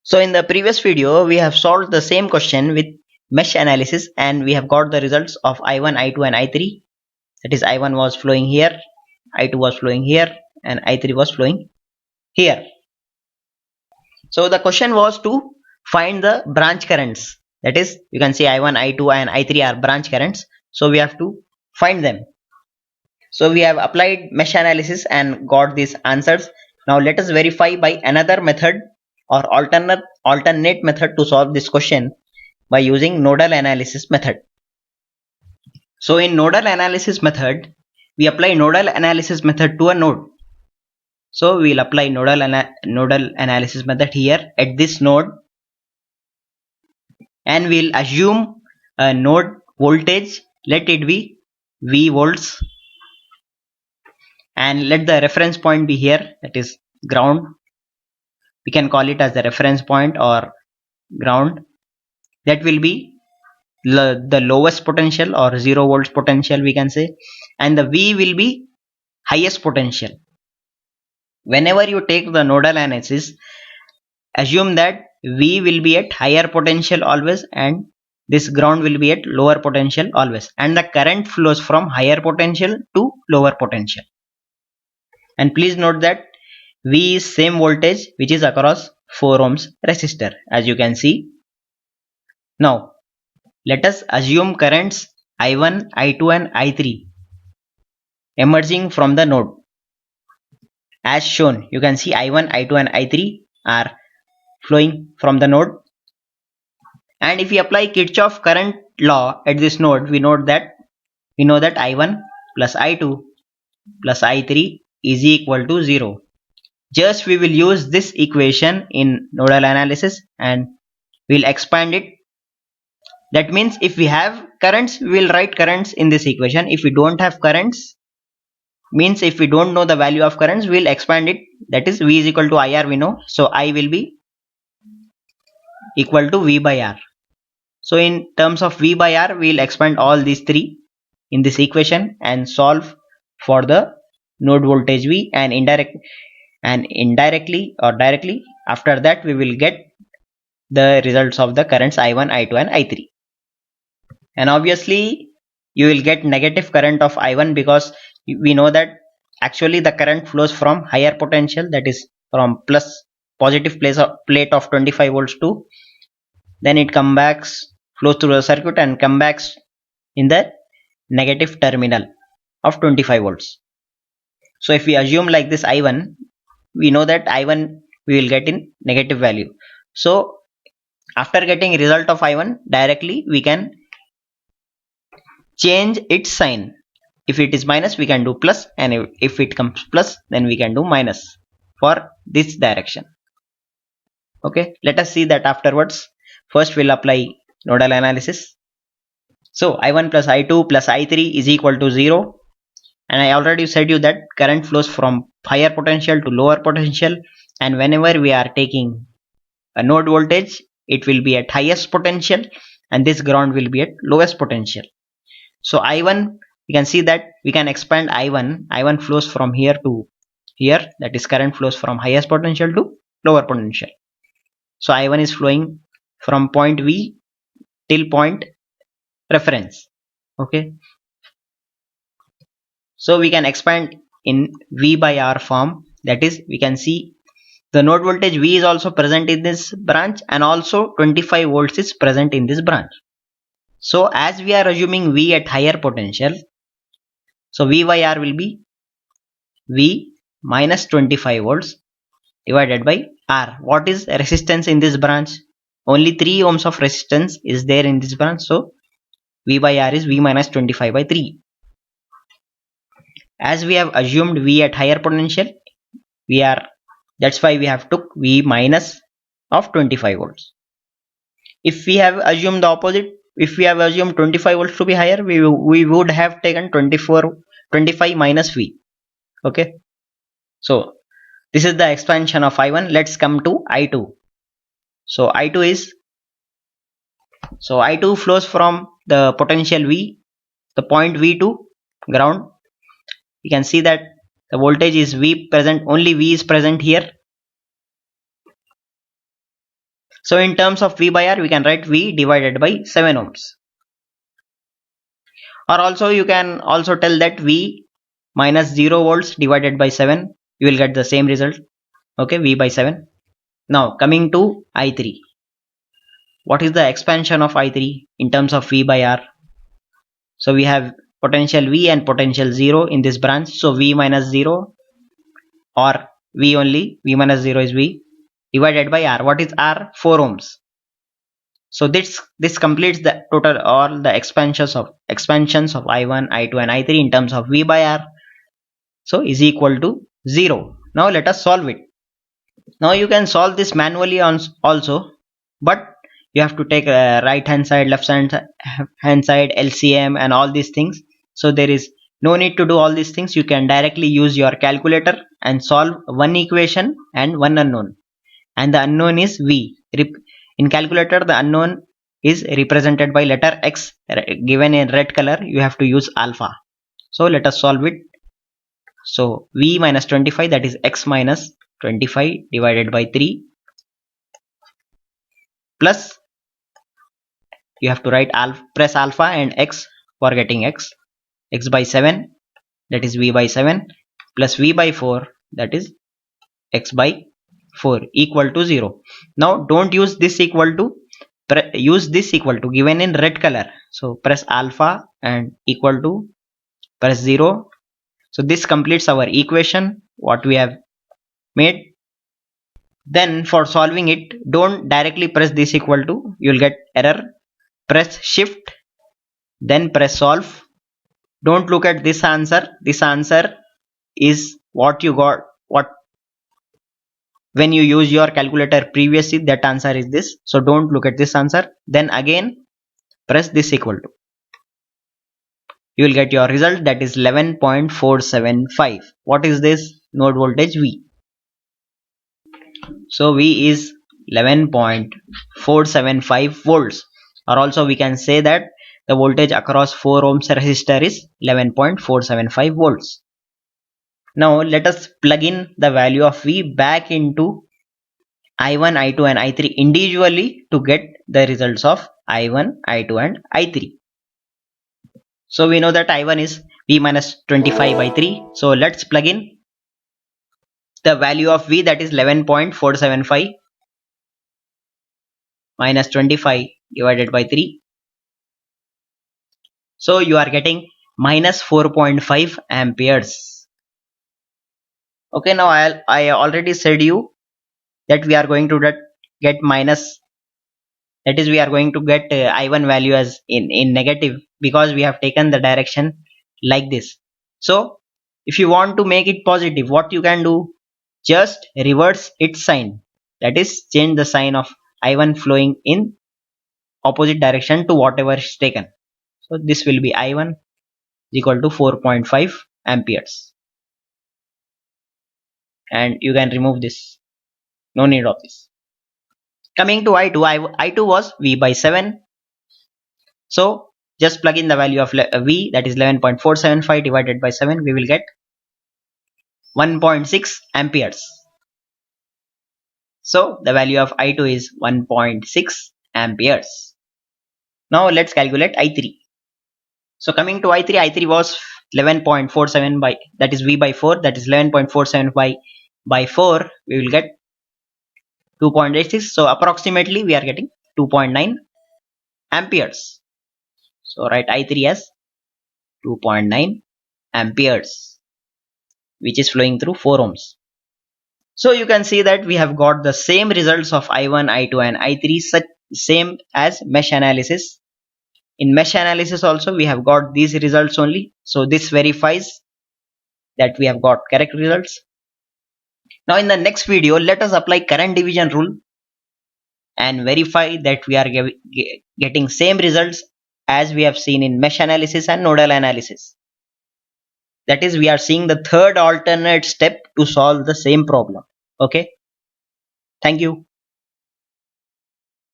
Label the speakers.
Speaker 1: So in the previous video, we have solved the same question with mesh analysis and we have got the results of I1, I2 and I3. That is I1 was flowing here, I2 was flowing here and I3 was flowing here. So the question was to find the branch currents. That is, you can see I1, I2 and I3 are branch currents. So we have to find them. So we have applied mesh analysis and got these answers. Now let us verify by another method or alternate method to solve this question by using nodal analysis method. So in nodal analysis method, we apply nodal analysis method to a node. So we will apply nodal analysis method here at this node and we'll assume a node voltage, let it be V volts, and let the reference point be here, that is ground. We can call it as the reference point or ground. That will be the lowest potential or 0 volts potential, we can say, and the V will be highest potential. Whenever you take the nodal analysis, assume that V will be at higher potential always and this ground will be at lower potential always, and the current flows from higher potential to lower potential. And please note that V is same voltage which is across 4 ohms resistor, as you can see. Now let us assume currents I1, I2 and I3 emerging from the node. As shown, you can see I1, I2 and I3 are flowing from the node. And if we apply Kirchhoff current law at this node, we know that I1 plus I2 plus I3 is equal to 0. Just we will use this equation in nodal analysis and we'll expand it. That means if we have currents, we will write currents in this equation. If we don't have currents, means if we don't know the value of currents, we'll expand it. That is V is equal to IR, we know. So I will be equal to V by R. So in terms of V by R, we'll expand all these three in this equation and solve for the node voltage V, and indirectly or directly after that we will get the results of the currents I1, I2 and I3. And obviously you will get negative current of I1 because we know that actually the current flows from higher potential, that is from positive plate of 25 volts to, then it comes back, flows through the circuit and comes back in the negative terminal of 25 volts. So if we assume like this I1, we know that I1 we will get in negative value. So after getting result of I1, directly we can change its sign. If it is minus, we can do plus, and if it comes plus, then we can do minus for this direction. Okay, let us see that afterwards. First we'll apply nodal analysis. So I1 plus I2 plus I3 is equal to 0, and I already said you that current flows from higher potential to lower potential, and whenever we are taking a node voltage, it will be at highest potential and this ground will be at lowest potential. So I1, you can see that we can expand I1 flows from here to here, that is current flows from highest potential to lower potential. So I1 is flowing from point V till point reference. Okay, so we can expand in V by R form, that is we can see the node voltage V is also present in this branch and also 25 volts is present in this branch. So as we are assuming V at higher potential, so V by R will be V minus 25 volts divided by R. What is resistance in this branch? Only 3 ohms of resistance is there in this branch. So V by R is V minus 25 by 3. As we have assumed V at higher potential, that's why we have took V minus of 25 volts. If we have assumed the opposite, if we have assumed 25 volts to be higher, we would have taken 25 minus V. Okay, so this is the expansion of I1. Let's come to I2. So I2 flows from the potential V, the point V to ground. You can see that the voltage is V present, only V is present here. So in terms of V by R, we can write V divided by 7 ohms. Or also you can also tell that V minus 0 volts divided by 7, you will get the same result. Okay, V by 7. Now coming to I3. What is the expansion of I3 in terms of V by R? So we have potential V and potential 0 in this branch. So V minus 0 or V only, V minus 0 is V divided by R. What is R? 4 ohms. So this completes the total all the expansions of I1, I2 and I3 in terms of V by R. So is equal to 0. Now let us solve it. Now you can solve this manually also, but you have to take right hand side, left hand side, LCM and all these things. So there is no need to do all these things. You can directly use your calculator and solve one equation and one unknown, and the unknown is V. In calculator, the unknown is represented by letter X given in red color. You have to use alpha. So let us solve it. So V minus 25, that is X minus 25 divided by 3, plus you have to write press alpha and X for getting X by 7, that is V by 7, plus V by 4, that is X by 4 equal to 0. Now don't use this equal to, use this equal to given in red color. So press alpha and equal to, press 0. So this completes our equation what we have made. Then for solving it, don't directly press this equal to, you will get error. Press shift, then press solve. Don't look at this answer. This answer is what you got, what when you use your calculator previously, that answer is this. So don't look at this answer. Then again press this equal to, you will get your result, that is 11.475. What is this? Node voltage V. So V is 11.475 volts, or also we can say that the voltage across 4 ohms resistor is 11.475 volts. Now let us plug in the value of V back into I1, I2 and I3 individually to get the results of I1, I2 and I3. So we know that I1 is V minus 25 by 3. So let's plug in the value of V, that is 11.475 minus 25 divided by 3. So you are getting minus 4.5 amperes. Okay, now I already said you that we are going to get minus, that is we are going to get I1 value as in negative, because we have taken the direction like this. So if you want to make it positive, what you can do, just reverse its sign, that is change the sign of I1 flowing in opposite direction to whatever is taken. So this will be I1 is equal to 4.5 amperes, and you can remove this, no need of this. Coming to I2, I2 was V by 7. So just plug in the value of V, that is 11.475 divided by 7, we will get 1.6 amperes. So the value of I2 is 1.6 amperes. Now let's calculate I3. So coming to I3, I3 was 11.47 by, that is V by 4, that is 11.47 by 4, we will get 2.86. So approximately we are getting 2.9 amperes. So write I3 as 2.9 amperes, which is flowing through 4 ohms. So you can see that we have got the same results of I1, I2 and I3, such same as mesh analysis. In mesh analysis also we have got these results only. So this verifies that we have got correct results. Now in the next video, let us apply current division rule and verify that we are getting same results as we have seen in mesh analysis and nodal analysis. That is, we are seeing the third alternate step to solve the same problem. Okay, thank you.